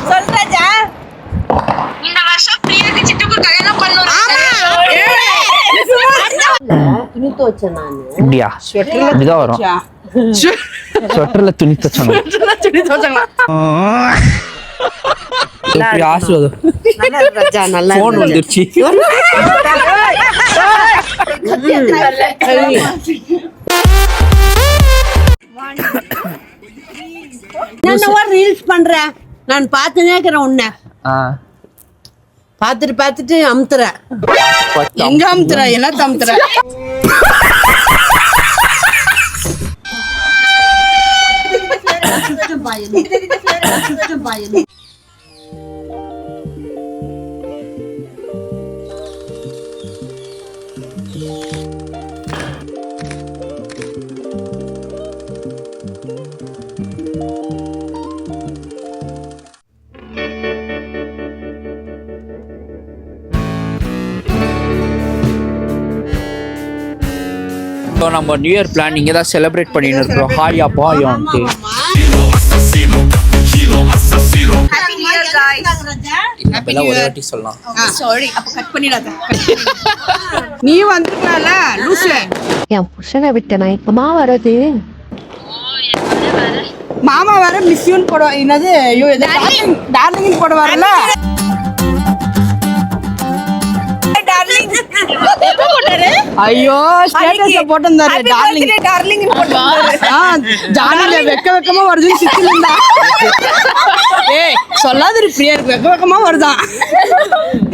சொல்றாஜா இந்த வருஷம் பிரியாக்கு சிட்டுக்கு கல்யாணம் பண்ணுறோம். துணி துவைச்சேன் நான். இப்படியா இப்படிதான் வரும். ஸ்வெட்டர்ல துணி துவைச்சாங்க. இப்படி ஆசுவது நல்லா போன் வந்துருச்சு. ரீல்ஸ் பண்றேன் நான் பார்த்துனே இருக்கிறேன். உன்னை பார்த்துட்டு அமுத்துறேன். எங்க அமுத்துற எல்லாத்தையும் அமுத்துற. நம்ம நியூ இயர் பிளான் இங்கே தான் செலிப்ரேட் பண்ணிட்டு இருக்கோம். ஹாயா பாயான்ட்டு இப்பெல்லாம் ஒரே வாட்டி சொல்லலாம். நீ வந்துக்கலாம்ல லூசு. என் புருஷனை விட்ட நான் இப்பமா வர்றது. மாமா வர மிஸ்யூன் போடுவா. என்னது டார்லிங் போடுவார்ல. ஐயோ ஸ்டேட்டஸ்ல போட்டுந்தாரு டார்லிங் போட்டுந்தாரு. ஜானில வெக்கமா வருது சித்திலண்டா. ஏய் சொல்லாத பிரியா இருக்கு வெக்கமா வருதான்.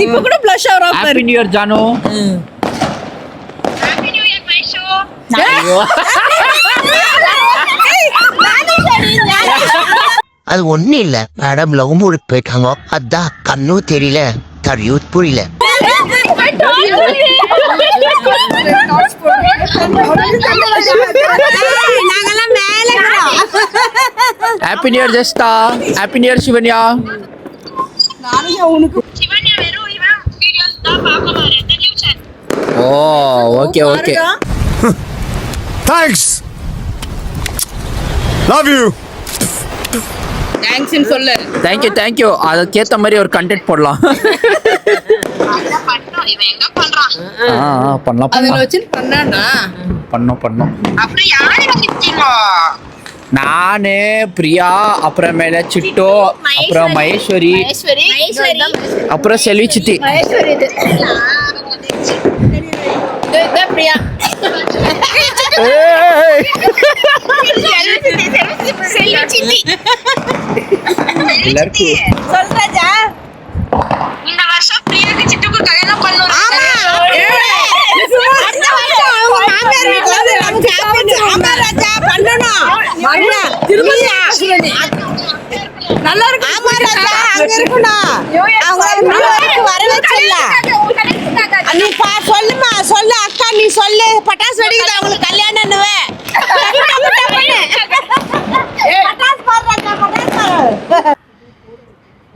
இப்ப கூட ப்ளஷ் ஆவறா. Happy new year Janu. Happy new year மைஷோ. அது ஒன்றும் இல்லை மேடம் லவ் மூடி போயிட்டாங்க. அதான் கண்ணும் தெரியல தரியும் புரியல. ஹாப்பி நியூ இயர் ஜெஸ்டா. Happy new year Shivanya. Oh okay okay. Thanks love you. தேங்க்ஸ்னு சொல்லு. Thank you. அதுக்கேத்த மாதிரி ஒரு கண்டென்ட் போடலாம். பண்ணலாம் நானு பிரியா அப்புறமேல சிட்டோ அப்புறம் மகேஸ்வரி அப்புறம் செல்வி சித்தி. சொல்றாஜா இந்த வருஷம் பிரியாக்கு சிட்டுக்கு கல்யாணம் பண்ணுறோம். நல்லா இருக்கு. ஆமா ராஜா அங்க இருக்கணும். அவங்க வர வச்சல. நீ சொல்லுமா சொல்லு அக்கா நீ சொல்லு. பட்டாசு வெடிக்குது அவங்களுக்கு கல்யாணம்னுவே. பட்டாசு பாரு ராஜா பட்டாசு பாரு.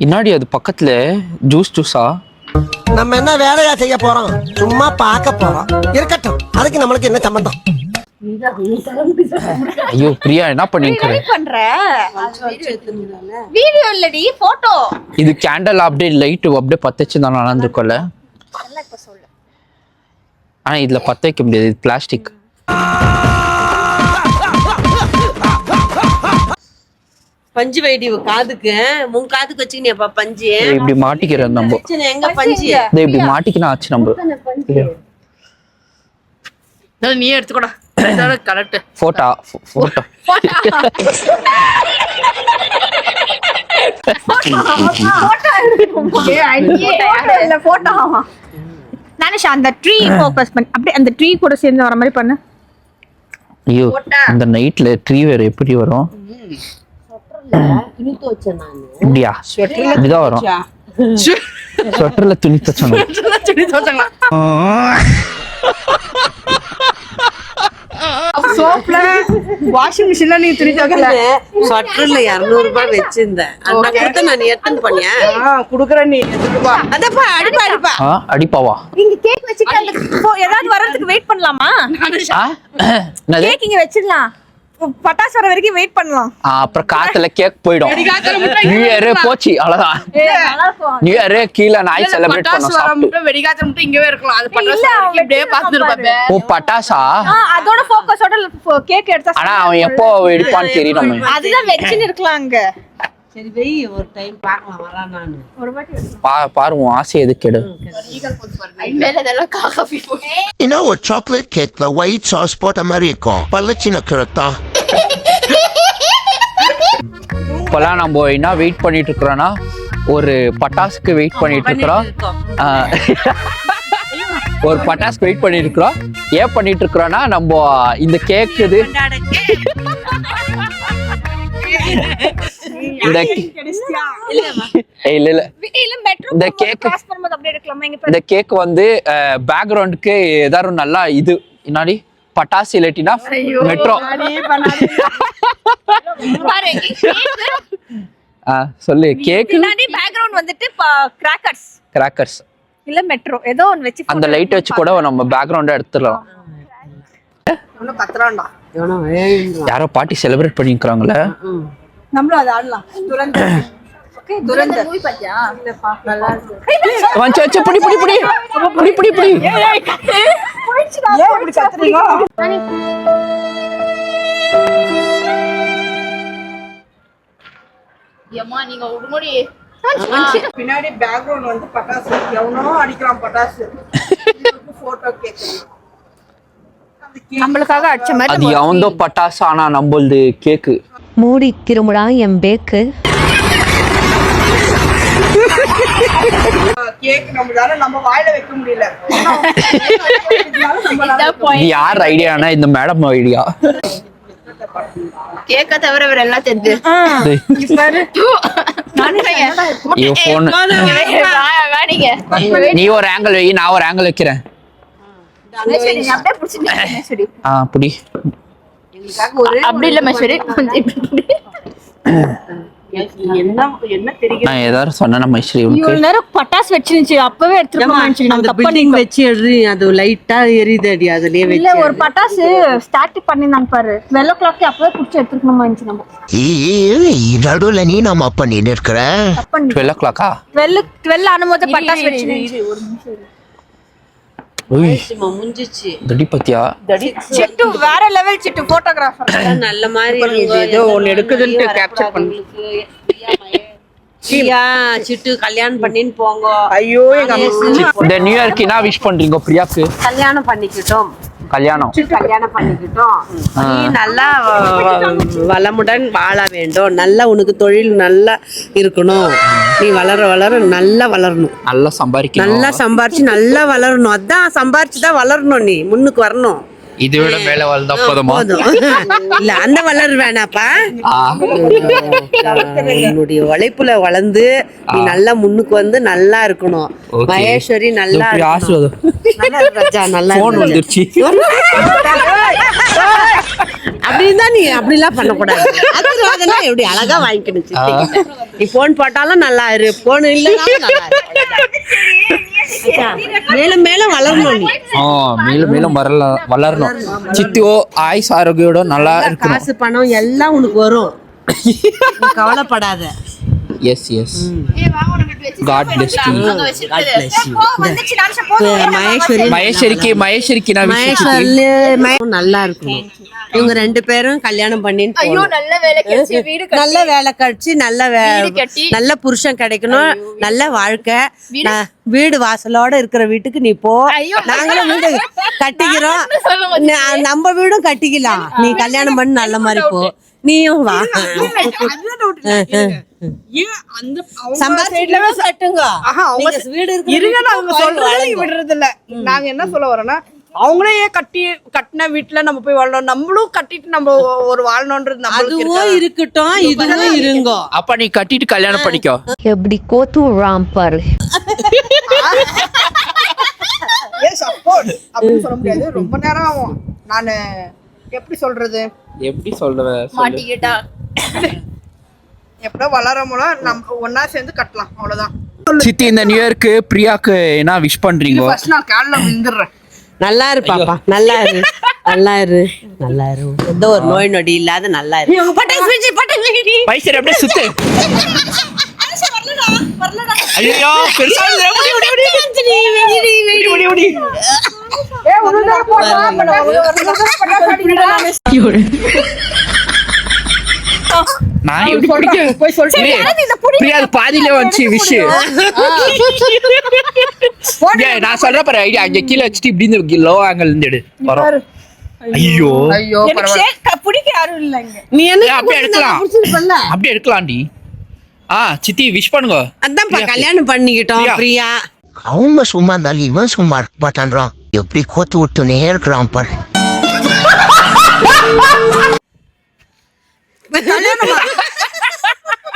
இன்னாடி அது பக்கத்துல ஜூஸா. நம்ம என்ன வேலையா செய்ய போறோம்? சும்மா பார்க்க போறோம். இருக்கட்டும், அதுக்கு நம்மளுக்கு என்ன சம்பந்தம்? ஐயோ பிரியா என்ன பண்ணிருக்க? வீடியோ இல்லடி போட்டோ. இது கேண்டல் அப்படியே லைட் அப்படியே பத்த வச்சு தான் நல்லா இருந்திருக்கும்ல. ஆனா இதுல பத்த வைக்க முடியாது, இது பிளாஸ்டிக். பஞ்சு வைடி காதுக்கு முன் காதுக்கு வச்சுக்கினியாப்பா பஞ்சு. இப்படி மாட்டிக்கிறேன் நம்ம. எங்க பஞ்சு இப்படி மாட்டிக்கினா ஆச்சு நம்ம. நீ எடுத்துக்கோடா. கரெக்ட். போட்டோ நானிஷா அந்த ட்ரீ ஃபோக்கஸ் பண்ணி அப்படியே அந்த ட்ரீ கூட சேர்ந்து வர மாதிரி பண்ணு. ஐயோ இந்த நைட்ல ட்ரீ வேற எப்படி வரும்? துணி துவைச்சேன் நான். இப்படியா இப்படிதான் வரும். ஸ்வெட்டர்ல துணி துவைச்சாங்க. சோப்ல வாஷிங் மிஷின்ல நீ துணி துவைக்கல. ஸ்வெட்டர்ல 200 ரூபாய் வெச்சிருந்தேன். அண்ணா கொடுத்த நான் எடுத்து பண்ணியா குடுக்குற நீ எடுத்துப்பா. அதப்பா அடிப்பா அடிப்பாவா? நீங்க கேக் வச்சிட்டு அந்த ஏதாவது வரதுக்கு வெயிட் பண்ணலாமா? கேக் இங்க வெச்சிடலாம். பட்டாசு வர வரைக்கும் வெயிட் பண்ணலாம். அப்புறம் காத்துல கேக் போயிடும். நியூ இயர் போச்சு அவ்வளவுதான். நியூ இயர் கீழே நாய் செலிப்ரேட் பண்ணுவோம். வெடிகாத்த மட்டும் இங்கவே இருக்கலாம். அது பட்டாசு இப்படியே பாத்துட்டு ஓ பட்டாசா அதோட ஃபோக்கஸோட கேக் எடுத்தா. ஆனா அவன் எப்போ வெடிப்பான்னு தெரியும் நம்ம. அதுதான் வெச்சின்னு இருக்கலாம் அங்க. சரி வெய் ஒரு டைம் பார்க்கலாம் வரா நான் ஒரு வாட்டி பாருங்க ஆசை எதுக்கு எடு. மேல இதெல்லாம் காஃபி இன்னும் ஒரு சாக்லேட் கேக்ல ஒயிட் சாஸ் போட்ட மாதிரி இருக்கும். பல்லச்சின கிழத்தா இப்பெல்லாம் நம்ம என்ன வெயிட் பண்ணிட்டு இருக்கிறோம்னா ஒரு பட்டாசுக்கு வெயிட் பண்ணிட்டு இருக்கிறோம். ஒரு பட்டாசுக்கு வெயிட் பண்ணிட்டு இருக்கிறோம். ஏன் பண்ணிட்டு இருக்கிறோம்னா நம்ம இந்த கேக் இது இந்த கேக் வந்து பேக்ரவுண்டுக்கு ஏதாவது நல்லா இது என்னாடி பட்டாசு இல்லாட்டினா மெட்ரோ சொல்லு. கேக் பேக்ரவுண்ட் வந்துட்டு கிராக்கர்ஸ் இல்ல மெட்ரோ ஏதோ ஒன்னு வெச்சு அந்த லைட் வச்சு கூட நம்ம பேக்ரவுண்ட எடுத்துடலாம். யாரோ பார்ட்டி செலிப்ரேட் பண்ணிக்கிறாங்களே. நம்மளும் அதை ஆடலாம். துரந்தர் மூவி பாத்தியா? இல்ல நல்லா இருக்கு. வச்சு வச்சு புடி புடி புடி புடி புடி புடி. போயிடுச்சுடா. ஏன் இப்படி கத்துறீங்க? ஏம்மா நீங்க உடுமுடி பின்னாடி பேக்ரவுண்ட் வந்து பட்டாசு எவனோ அடிக்கிறான் பட்டாசு. போட்டோ கேக்குறேன் நம்மளுக்காக அடிச்ச மாதிரி. அது எவந்தோ பட்டாசு ஆனா நம்மளுது கேக்கு. மூடி திரும்புடா என் பேக்கு. கேக் நம்மளால நம்ம வாயில வைக்க முடியல. இது யார் ஐடியானா இந்த மேடம் ஐடியா. கேக்க தவிர வேற எல்லாம் தெரியுது. நீ ஒரு ஆங்கிள் வை நான் ஒரு ஆங்கிள் வைக்கிறேன். புடி அப்படி இல்ல மஸ்வரி என்ன தெரியும் நான் ஏதாவது சொன்னா மைஸ்ரீ இவ்வளவு நேரம் பட்டாசு வச்சிருந்துச்சு அப்பவே எடுத்துருக்கோம். வச்சு அது லைட்டா எரியுதடி அதுலயே இல்ல ஒரு பட்டாசு ஸ்டார்ட் பண்ணிருந்தாங்க பாரு. 12 o'clock அப்பவே புடிச்சு எடுத்துக்கணுமா இருந்துச்சு. நம்ம நடுவுல நீ நம்ம பண்ணிட்டு இருக்கிற 12 o'clock 12 ஆனபோது பட்டாசு வச்சிருந்துச்சு. ஒரு நிமிஷம் முடிஞ்சிச்சு. தடி பத்தியா சிட்டு வேற லெவல் சிட்டு போட்டோகிராஃபர் நல்ல மாதிரி ஏதோ ஒன்னு எடுக்குதுன்னு கேப்சர் பண்ணு. சிட்டு கல்யாணம் பண்ணின்னு போங்க. ஐயோ எங்க இந்த நியூ இயர்க்கு என்ன விஷ் பண்றீங்க பிரியாக்கு? கல்யாணம் பண்ணிக்கிட்டோம். கல்யாணம் பண்ணிக்கிட்டோம். நீ நல்லா வளமுடன் வாழ வேண்டும். நல்லா உனக்கு தொழில் நல்லா இருக்கணும். நீ வளர வளர நல்லா வளரணும். நல்லா சம்பாதிக்கணும். நல்லா சம்பாரிச்சு நல்லா வளரணும். அதான் சம்பாரிச்சுதான் வளரணும். நீ முன்னுக்கு வரணும். இதை விட மேல வளர்ந்தா போதுமா? இல்ல அந்த வளர வேணாப்பா. உன்னுடைய உழைப்புல வளர்ந்து நீ நல்லா முன்னுக்கு வந்து நல்லா இருக்கணும். மகேஸ்வரி நல்லா நல்லா அப்படின்னா நீ அப்படிலாம் பண்ணக்கூடாது. ஆசீர்வாதம்லாம் எப்படி அழகா வாங்கிக்கணும். நீ போன் போட்டாலும் நல்லா இரு, போன் இல்லைனாலும் நல்லா இரு. மேலும் மேலும் வளரணும். நீ மேலும் மேலும் வளரணும். சித்தியோ ஆயுஸ் ஆரோக்கியோட நல்லா இருக்கணும். காசு பணம் எல்லாம் உனக்கு வரும். கவலைப்படாத. Yes yes God bless you. மகேஸ்வரிக்கு நான் நல்லா இருக்கணும். இவங்க 2 பேரும் கல்யாணம் பண்ணிட்டு நல்ல வேலை கிடைச்சு நல்ல புருஷன் கிடைக்கணும். நல்ல வாழ்க்கை. வீடு வாசலோட இருக்கிற வீட்டுக்கு நீ போ. நாங்களும் வீடு கட்டிக்கிறோம். நம்ம வீடும் கட்டிக்கலாம். நீ கல்யாணம் பண்ணி நல்ல மாதிரி போ. நீயும் வா. நாங்க என்ன சொல்ல வரோம்னா அவங்களே கட்டின வீட்டுல நம்ம போய் வாழணும். நம்மளும் கட்டிட்டு நம்ம ஒரு வாழணும்ன்றது அதுவும் இருக்கட்டும். இதுவும் இருங்கோ. அப்ப நீ கட்டிட்டு கல்யாணம் பண்ணிக்கோ. எப்படி கோத்து ராம்பர் அப்படின்னு சொல்ல முடியாது. ரொம்ப நேரம் ஆகும். நானு எப்படி சொல்றது மாட்டிக்கிட்டா எப்படோ வளரமோ நம்ம ஒன்னா சேர்ந்து கட்டலாம். அவ்வளவுதான். சித்தி இந்த நியூ இயர்க்கு பிரியாக்கு என்ன விஷ் பண்றீங்க? ஃபர்ஸ்ட் நான் கால்ல விழுந்துறேன். நல்லா இரு பாப்பா, நல்லா இரு. நல்லா இரு எந்த ஒரு நோய் நொடி இல்லாத நல்லா இரு. பைசர் அப்படியே சுத்து. ஐயோ பெருசா நான் எப்படி போய் சொல்லிட்டு பிரியா அது பாதியில வந்துச்சு விஷயம். நான் சொல்ற பாரு ஐடியா, அங்க கீழே வச்சுட்டு இப்படி இந்த லோ ஆங்கிள் இருந்து எடு வரும். ஐயோ பிடிக்க யாரும் இல்லைங்க. நீ என்ன அப்படியே எடுக்கலாம், அப்படியே எடுக்கலாம்டி. சித்தி விஷ் பண்ணுங்க. அதான்ப்பா கல்யாணம் பண்ணிக்கிட்டோம் பிரியா. அவங்க சும்மா இருந்தாலும் இவன் சும்மா இருக்க மாட்டான்றான். எப்படி கோத்து விட்டுனே இருக்கிறான் பாரு.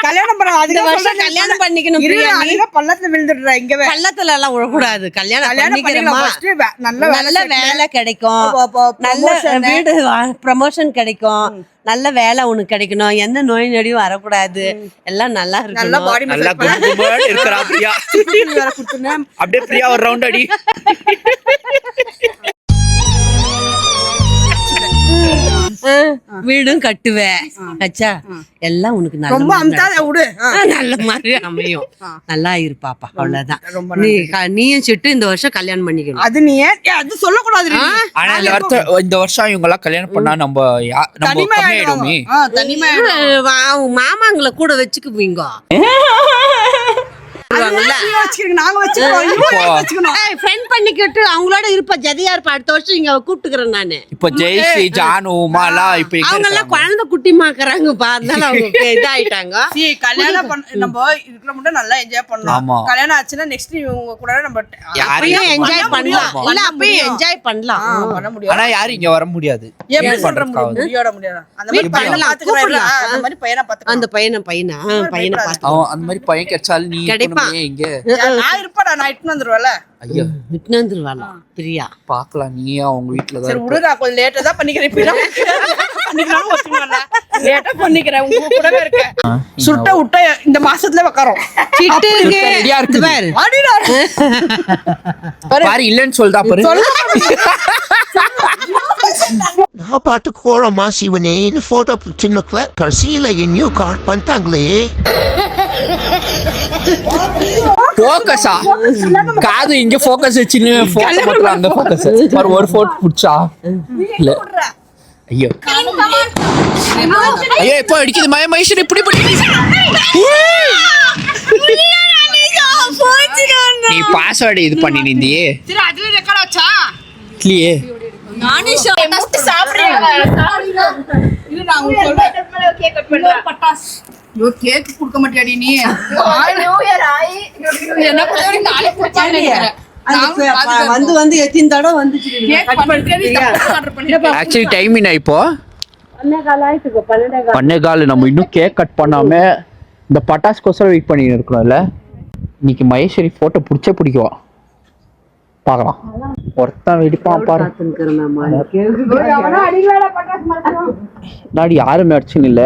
கல்யாணம் பண்ண இந்த வருஷம் கல்யாணம் பண்ணிக்கணும் பிரியா. நீ பள்ளத்துல விழுந்துடுறா. இங்க பள்ளத்துல எல்லாம் விழக்கூடாது. கல்யாணம் பண்ணிக்கிறோமா நல்ல நல்ல வேலை கிடைக்கும், நல்ல வீடு ப்ரமோஷன் கிடைக்கும், நல்ல வேலை உனக்கு கிடைக்கணும், எந்த நோய் நொடியும் வரக்கூடாது, எல்லாம் நல்லா நல்ல இருக்கணும். பாடி நல்லா குண்டு இருக்கிறா பிரியா. வேற கொடுத்துனா அப்படியே பிரியா ஒரு ரவுண்ட் அடி. வீடும் கட்டுவேன் அச்சா, எல்லாம் உனக்கு ரொம்ப நல்ல அம்தாத விடு. நல்ல மாதிரி அமையும். நல்லா இருப்பாப்பா, அவ்வளவுதான். நீயும் சிட்டு இந்த வருஷம் கல்யாணம் பண்ணிக்கணும். அது நீ அது சொல்லக்கூடாது. ஆனா இந்த வருஷம் இவங்க எல்லாம் கல்யாணம் பண்ணா நம்ம கம்மியாயிடுமே. தனிமை மாமாங்களை கூட வச்சுக்குவீங்க. ஃப்ரெண்ட் பண்ணிக்கிட்டு அவங்களோட இருப்பா, ஜதியா இருப்பா. அடுத்த வருஷம் இங்க கூப்பிட்டுக்கிறேன் நானு. இப்ப ஜெயஸ்ரீ ஜானு உமா எல்லாம் இப்ப அவங்க எல்லாம் குழந்தை குட்டிமாக்குறாங்கப்பா, அதனால அவங்க இதாயிட்டாங்க. கல்யாணம் நம்ம இதுக்குள்ள மட்டும் நல்லா என்ஜாய் பண்ணலாம். கல்யாணம் ஆச்சுன்னா நெக்ஸ்ட் இவங்க கூட நம்ம அப்பயும் என்ஜாய் பண்ணலாம். இல்ல அப்பயும் என்ஜாய் பண்ணலாம் பண்ண முடியும். ஆனா யாரும் இங்க வர முடியாது. எப்படி சொல்ற முடியாது. அந்த மாதிரி பையனை பாத்துக்கறேன். அந்த மாதிரி பையனை பாத்துக்கறேன். அந்த பையனை பாத்து அந்த மாதிரி பையன் கிடைச்சாலும் நீ கிடைப்பா. இங்க நான் இருப்படா, நான் இட்டு வந்துருவேன்ல. ஐயோ விட்டு வந்துருவாளா பிரியா? பாக்கலாம், நீ அவங்க வீட்டுல சரி தான். விடுடா, கொஞ்சம் லேட்டா தான் பண்ணிக்கிறேன். பண்ணிக்கலாம் ஒத்துக்கல, லேட்டா பண்ணிக்கிறேன். உங்க கூடவே இருக்கேன். சுட்ட விட்ட இந்த மாசத்துல வைக்கறோம். சிட்டுங்க ரெடியா இருக்கு பாரு. அடிடா பாரு இல்லன்னு சொல்றா பாரு. நான் பாட்டு கோலமா சிவனே போட்டோ சின்ன கடைசியில என்னையும் கால் பண்ணிட்டாங்களே. போக்கஸா காது இங்க போக்கஸ் வச்சுன்னு போக்கஸ் மட்டும் அங்க போக்கஸ் பாரு. ஒரு போட்டோ புடிச்சா இல்ல. ஐயோ ஐயோ இப்போ அடிக்குது மய மகேஷ் இப்படி நீ பாஸ்வேர்டு இது பண்ணி நிந்தியே. சரி அதுவே ரெக்கார்ட் ஆச்சா இல்லையே. நானே ஃபர்ஸ்ட் சாப்பிடுறேன். இது நான் உங்களுக்கு சொல்றேன். கேக் கட் பண்றேன். பட்டாஸ் யோ கேக் குடுக்க மாட்டியாடி நீ? நியூ இயர் ஆயி என்ன பண்ணி நாளை போச்சானே நினைக்கிறேன். வந்து எத்தனை தடவை வந்துச்சு. ஆக்சுவலி டைம் என்ன இப்போ? 12:15. நம்ம இன்னும் கேக் கட் பண்ணாம இந்த பட்டாஸ்கோசரம் வெயிட் பண்ணி இருக்கணும்ல. இன்னைக்கு மகேஸ்வரி போட்டோ பிடிக்குவா பாக்கலாம். ஒருத்தன் வெடிப்பான் பாரு. நாடி யாரும் அடிச்சுன்னு இல்ல.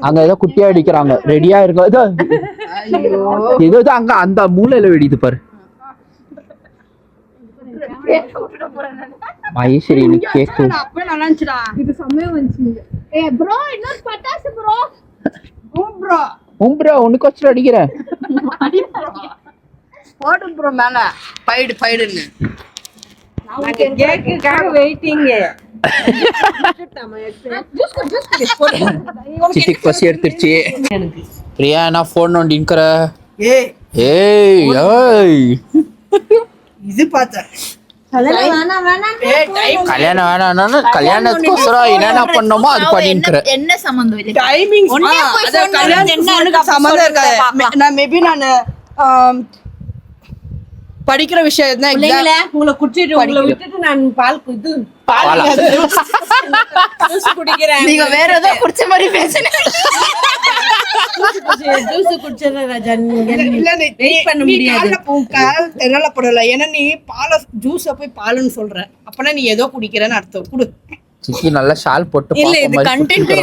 அங்க ஏதோ குட்டியா அடிக்கிறாங்க. ரெடியா இருக்க ஏதோ அங்க அந்த மூலையில வெடிது பாரு. மகேஸ்வரி கேக்கு நல்லா இருந்துச்சுடா. இது சமயம் வந்துச்சு. ப்ரோ இன்னொரு பட்டாசு ப்ரோ. ப்ரோ உனக்கு வச்சு அடிக்கிறேன். போடு ப்ரோ மேல பைடுன்னு. கேக்குக்காக வெயிட்டிங். சித்திக்கு பசி எடுத்துருச்சு. பிரியா நான் போன் நோண்டின்னுக்கிற. ஏய் ஏய் ஏய் இது பார்த்தேன். கல்யாணம் வேணாம்னா கல்யாணத்துக்கோசரம் என்னென்ன பண்ணோமோ அது பண்ணிருக்கிற. என்ன சம்பந்தம் இல்லை. டைமிங் கல்யாணத்துக்கு சம்மந்தம் இருக்காது. நான் மேபி நான் படிக்கிற விஷயம் தான் பிள்ளைங்களே, உங்களை குடிச்சிட்டு உங்களை விட்டுட்டு நான் பால் இது பாலா? ஜூஸ் குடிக்கிறேன். நீங்க வேற ஏதோ குடிச்ச மாதிரி பேசுறீங்க. ஜூஸ் குடிச்சிடுறேன் ராஜா. வெயிட் பண்ண முடியாது. தெரியல படல. ஏன்னா நீ பாலை ஜூஸ போய் பாலுன்னு சொல்ற. அப்பனா நீ ஏதோ குடிக்கிறேன்னு அர்த்தம். குடு. சிக்கி நல்லா ஷால் போட்டு இல்ல இது கண்டென்ட்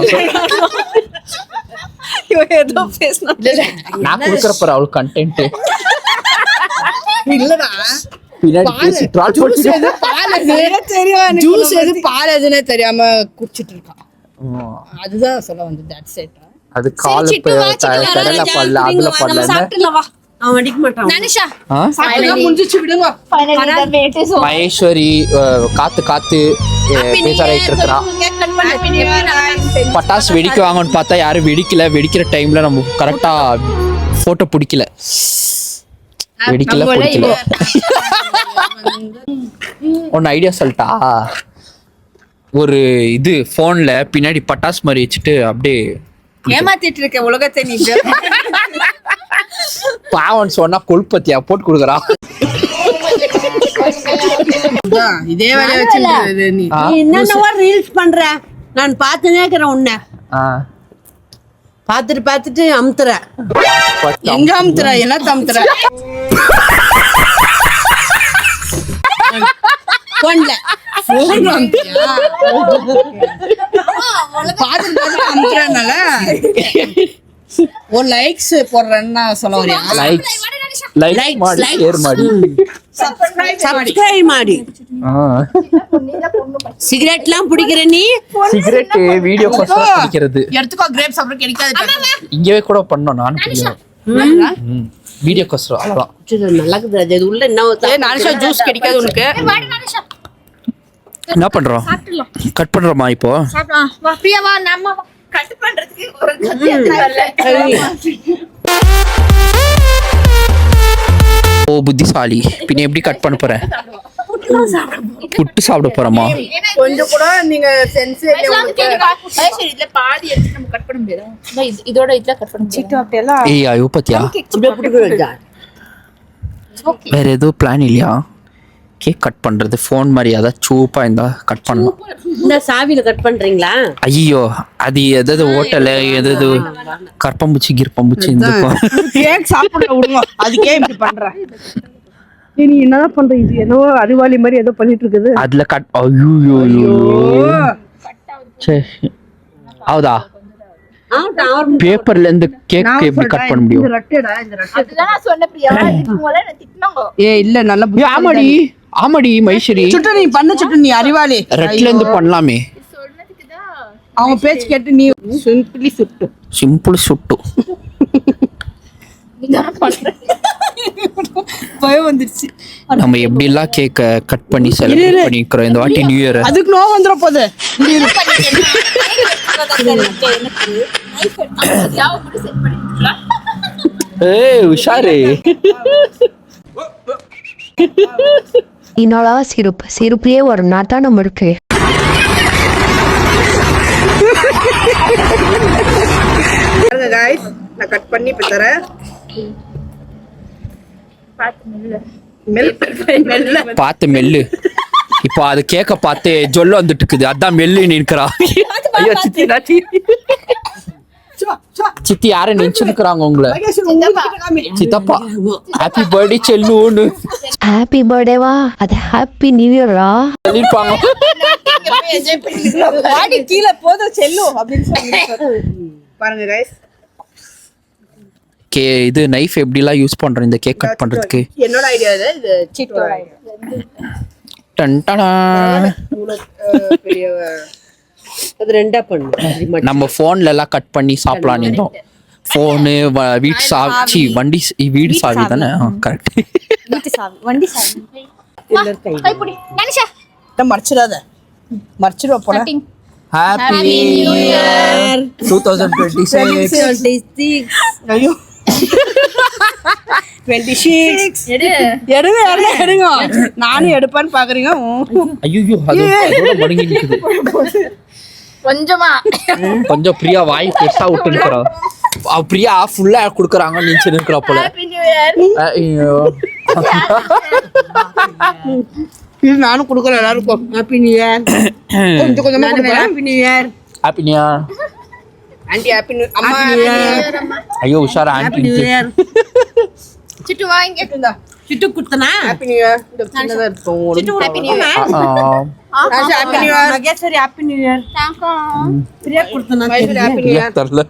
ஏதோ பேசணும். நான் குடுக்குற பாரு அவளுக்கு கண்டென்ட் இல்லடா. பின்னாடி பேசி ட்ரால் ஜூஸ் போட்டு எது பால் எது தெரியும். ஜூஸ் எது பால் எதுன்னு தெரியாம குடிச்சிட்டு இருக்கான். அதுதான் சொல்ல வந்து தட்ஸ் இட். அது கால் கடலை பல்ல அதுல பல்ல சாப்பிட்டுல வா. அவன் அடிக்க மாட்டான். நனிஷா சாப்பிட்டு முடிஞ்சிச்சு விடுங்க. மகேஸ்வரி காத்து காத்து பேசாரிட்டு இருக்கிறான். பட்டாசு வெடிக்க வாங்கன்னு பார்த்தா யாரும் வெடிக்கல. வெடிக்கிற டைம்ல நம்ம கரெக்டா போட்டோ பிடிக்கல. வெடிக்கல பிடிக்கல. ஒன்னு ஐடியா சொல்லிட்டா, ஒரு இது போன்ல பின்னாடி பட்டாசு மாதிரி வச்சுட்டு அப்படியே ஏமாத்திட்டு இருக்க உலகத்தை நீ. பாவன் சொன்னா கொழுப்பத்தியா போட்டு கொடுக்குறான். இதே வேலைய வச்சிருக்கிறது நீ. நீ என்னென்னவோ ரீல்ஸ் பண்ற. நான் பார்த்துனே இருக்கிறேன் உன்னை. பார்த்துட்டு அமுத்துற. எங்க அமுத்துற? என்ன தமுத்துற? போன்ல பாத்துட்டு அமுத்துறனால ஒரு லைக்ஸ் போடுறேன்னா சொல்ல வரியா? லைக் ಮಾಡಿ ಶೇರ್ ಮಾಡಿ சப்ஸ்கிரைப் ಮಾಡಿ. சிகரெட்லாம் பிடிக்கிற நீ? சிகரெட் வீடியோ கோசம் பிடிக்கிறது. எடுத்துக்கோ. கிரேப் சாப்பிட கிடைக்காது. இங்கவே கூட பண்ணோம். நானும் வீடியோ கோசம் அவ்வளவுதான். நல்லா இருக்குது. அது உள்ள என்ன நானிஷா ஜூஸ் கிடைக்காது உனக்கு. என்ன பண்றோம்? கட் பண்றோமா இப்போ? வா பிரியா வா. நம்ம கட் பண்றதுக்கு ஒரு ஓ புத்திசாலி. பின்ன எப்படி கட் பண்ண போற? புட்டு சாப்பிட போறோமா? கொஞ்சம் கூட நீங்க சென்சே இதுல பாதி எடுத்து நம்ம கட் பண்ண முடியாது. இதோட இதுல கட் பண்ண முடியாது. ஏய் ஐயோ பத்தியா, வேற ஏதோ பிளான் இல்லையா? கேக் கட் பண்றது போன் மாதிரி ஏதாவது சூப்பா இருந்தா கட் பண்ணலாம். இந்த சாவில கட் பண்றீங்களா? ஐயோ அது எதாவது ஹோட்டலு எதாவது கற்பம்பூச்சி கிற்பம்பூச்சி இருந்துக்கும். கேக் சாப்பிட விடுங்க. அதுக்கே இப்படி பண்ற நீ. என்னதான் பண்ற? இது என்னவோ அறிவாளி மாதிரி ஏதோ பண்ணிட்டு இருக்குது. அதுல கட். ஐயோ சரி ஹவுதா? பேப்பர்ல இருந்து கேக் எப்படி கட் பண்ண முடியும்? அதுதான் நான் சொன்னேன் பிரியா. இதுக்கு முதல்ல என்ன திட்டுனாங்க. ஏ இல்ல நல்ல ஆமாடி ஆமாடி மைஸ்வரி. சுட்டு நீ பண்ண சுட்டு நீ அறிவாளி. ரெட்ல இருந்து பண்ணலாமே. அவங்க பேச்சு கேட்டு நீ சிம்பிளி சுட்டு. சிம்பிள் சுட்டு. பயம் வந்துருச்சு. நம்ம எப்படி எல்லாம் கேக்க கட் பண்ணி செலிப்ரேட் பண்ணிக்கிறோம் இந்த வாட்டி நியூ இயர். அதுக்கு நோ வந்துற போகுது. ஏய் உஷாரு. என்னடா சிரிப்பே ஒரு நாட்டானம் இருக்கு. பாருங்க गाइस, நான் கட் பண்ணி இப்ப தரேன். பார்த்து மெல்லு. இப்போ அது கேக்க பார்த்து ஜொல்ல வந்துட்டு இருக்குது. அதான் மெல்லு நிற்கிறா. ஐயோ சித்தி யார நினைச்சுக்கிறாங்க உங்களை? சித்தப்பா ஹாப்பி பர்த்டே செல்லுன்னு. ஹாப்பி பர்த்டேவா? அது ஹாப்பி நியூ இயரா சொல்லிருப்பாங்க. பாடி கீழ போதோ செல்லு அப்படினு சொல்லிட்டு பாருங்க गाइस. இது நைஃப் எப்படிலாம் யூஸ் பண்றோம் இந்த கேக் கட் பண்றதுக்கு? என்னோட ஐடியா இது. சீட்டோட ஐடியா. டன்டடா. அது ரெண்டா பண்ணு. நம்ம போன்ல எல்லாம் கட் பண்ணி சாப்பிடலாம். இருந்தோம் போனு வீட்டு சாவி வண்டி வீடு சாவி தானே? கரெக்ட். வீட்டு சாவி வண்டி சாவி. கை புடி நனிஷா. மறைச்சிடாத. மறைச்சிடுவ போடா. Happy new year 2026. ஐயோ 26 எடுங்க. நானும் எடுப்பான்னு பாக்குறீங்க. ஐயோ அது அதோட மடங்கி நிக்குது. கொஞ்சமா கொஞ்சம் பிரியா வாய் பெருசா விட்டு நிக்கிறா. பிரியா ஃபுல்லா குடுக்குறாங்க நினைச்சு நிக்கிறா போல. ஐயோ இது நானும் கொடுக்குறேன் எல்லாருக்கும். Happy new year. கொஞ்சம் கொஞ்சமா கொடுக்குறேன். Happy new year. Happy new year. Aunty happy new அம்மா ஹாப்பி நியூ இயர். ஐயோ உஷாரா happy aunty new year. Chittu வாங்கி இருந்தா சிட்டு குடுத்தனா ஹாப்பி நியூ இயர். இந்த சின்னதா இருக்கும். Chittu happy new year. Happy new year. Maheswari happy new year. Priya குடுத்தனா ஹாப்பி நியூ இயர். தெரியல.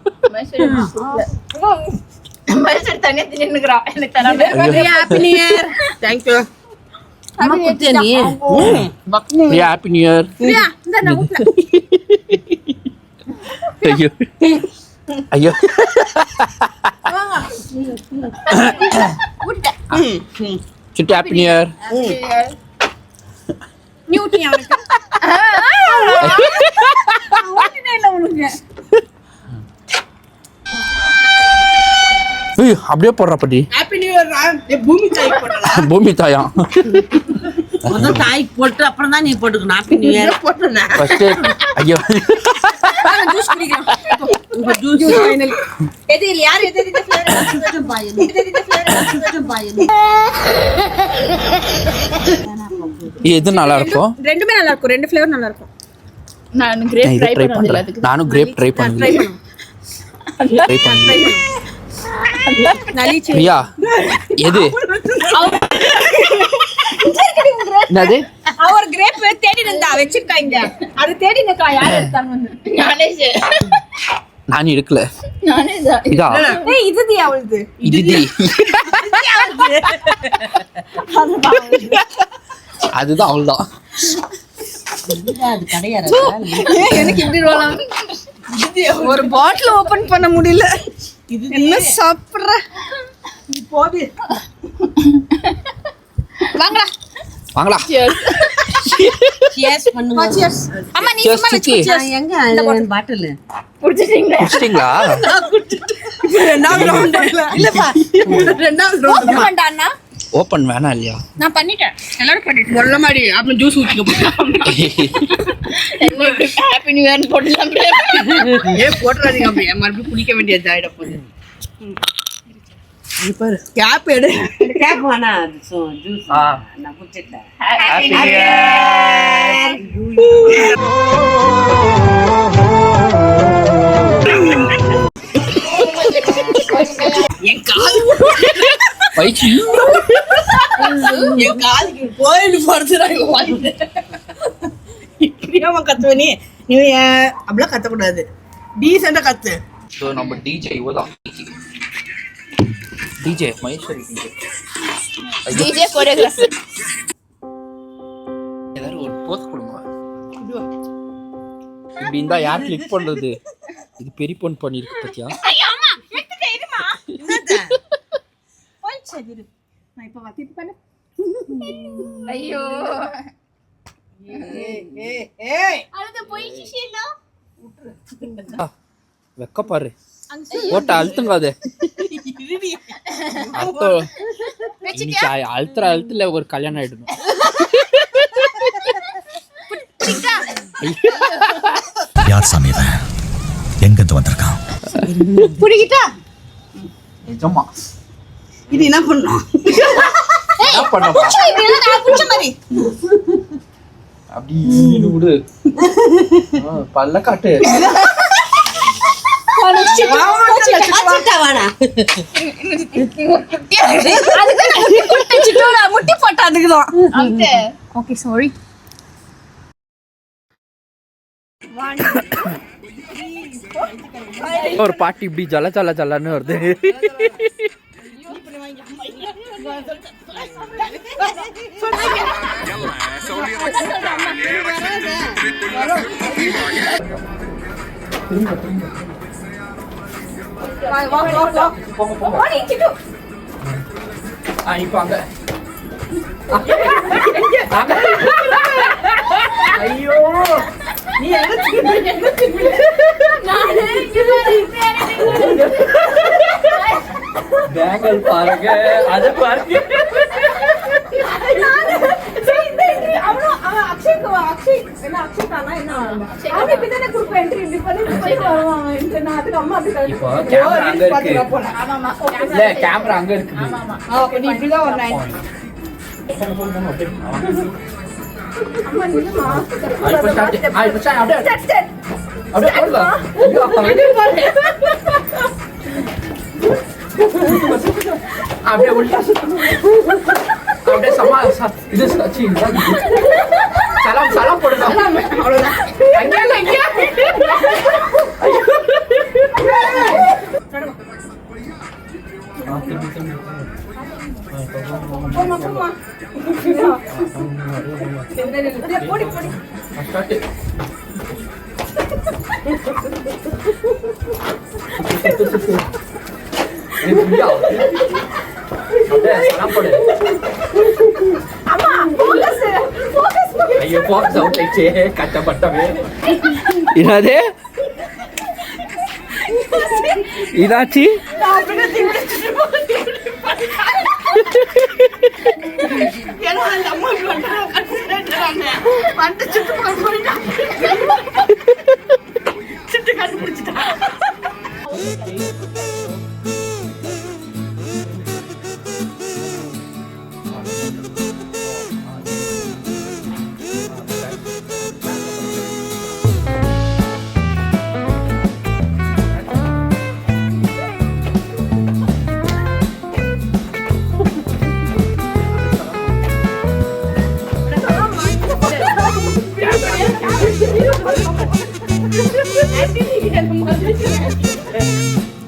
மைசூர் தனியா தின்னுக்குறா எனக்கு தராம Priya happy new year. Thank you. அம்மா குடுத்தியா நீ? Priya happy new year. Priya இந்த நான் ஊட்ல ஐயோ ஐயோ ஊட்ட சிட்டு ஹாப்பி நியூ இயர். நீ ஊட்டியா அவனுக்கு ஊட்டினே இல்ல உனக்கு ஏய் அப்படியே போடுறா பட்டி. Happy new year. பூமி தாய் போடலாம். பூமி தாயா முத தாய் போட்டு அப்புறம் தான் நீ போட்டுக்கணும். ஹாப்பி நியூ இயர் போட்டுனா ஃபர்ஸ்ட். ஐயோ ஜூஸ் குடிக்கலாம் உங்க ஜூஸ் ஃபைனல். எது இல்ல யார் எது எது ஃப்ளேவர் பாயல் எது எது ஃப்ளேவர் பாயல் எது நல்லா இருக்கும்? ரெண்டுமே நல்லா இருக்கும். ரெண்டு ஃப்ளேவர் நல்லா இருக்கும். நான் கிரேப் ட்ரை பண்றேன். நானும் கிரேப் ட்ரை பண்ணுவேன். ட்ரை பண்ணுவேன். நலிச்சு பிரியா எது என்னது? அவர் கிரேப் தேடி இருந்தா வச்சிருக்காங்க. அது தேடி நிக்கா யார் எடுத்தாங்க வந்து நானே நான் எடுக்கல. நானே இதா ஏய் இதுதி அவளுது இதுதி அதுதான் அவ்வளவுதான். அது கிடையாது. எனக்கு இப்படி ரோலாம் ஒரு பாட்டில் ஓபன் பண்ண முடியல. இது என்ன சாப்பிடுற நீ போடு. வாங்கடா வாங்களா. Cheers பண்ணுங்க. அம்மா நீ Cheers, சும்மா சித்தி. வெச்சு எங்க பாட்டில் குடிச்சிட்டீங்களா? குடிச்சிட்டீங்களா? ரெண்டாவது ரவுண்ட் இல்லப்பா. ரெண்டாவது ரவுண்ட் ஓபன் பண்ணடா அண்ணா. ஓபன் வேணாம் இல்லையா? நான் பண்ணிட்டேன். எல்லாரும் பண்ணிட்டோம். மொள்ள மாதிரி அப்புறம் ஜூஸ் ஊத்திக்க போறேன். ஹாப்பி நியூ இயர் போடலாம். ஏன் போட்டுறாதீங்க அப்படியே மறுபடியும் குடிக்க வேண்டியது ஆயிட போகுது. பாரு கேப் எடு. கேப் வேணா ஜூஸ் நான் குடிச்சிட்டேன். Happy new year. என் காது பைச்சி என் காதுக்கு கோயில் போறதுறாங்க வந்து. இப்படியாம கத்துவ நீ? நீ அப்படிலாம் கத்தக்கூடாது. டீசெண்டா கத்து. ஸோ நம்ம டிஜே இவதான். DJ Maheswari DJ. DJ choreographer. எல்லாரும் ஒரு போஸ் கொடுங்க. இப்படி இருந்தா யார் கிளிக் பண்றது? இது பெரிய பொண்ணு பண்ணிருக்கு பத்தியா? ஐயோ அம்மா எடுத்துட்டே இருமா. போய் செதிரு. நான் இப்ப வா திருப்பி பண்ணு. ஐயோ அழுது போய் சிஷியலோ வெக்க பாரு. ஓட்ட அழுத்துங்காது. அழுத்துற அழுத்துல ஒரு கல்யாணம் ஆயிடும். யார் சாமி இவன்? எங்கிருந்து வந்திருக்கான்? புடிக்கிட்டா நிஜமா இது என்ன பண்ணும்? என்ன பண்ண நான் புடிச்ச மாதிரி அப்படி விடு. பல்ல காட்டு. முட்டி போட்டா அதுக்குதான். Okay sorry. ஒரு பாட்டி இப்படி ஜல ஜல ஜலன்னு வருது. அங்க ஐயோ நீ பேங்கல் பாருங்க, அத பாருங்க. அக்ஷய் இப்போ கேமரா அங்க இருக்கு இல்ல கேமரா அங்க இருக்கு நீ இப்படிதான் ஒரு லைன் இப்போ ஸ்டார்ட் அப்படியே போடலாம் அப்படியே உள்ள அப்படியே இது சலாம் போடலாம் அவ்வளவுதான் ஐயோ போக்ஸ் அவுட் ஆயிடுச்சு கட்டப்பட்டவே என்னது இதாச்சு Happy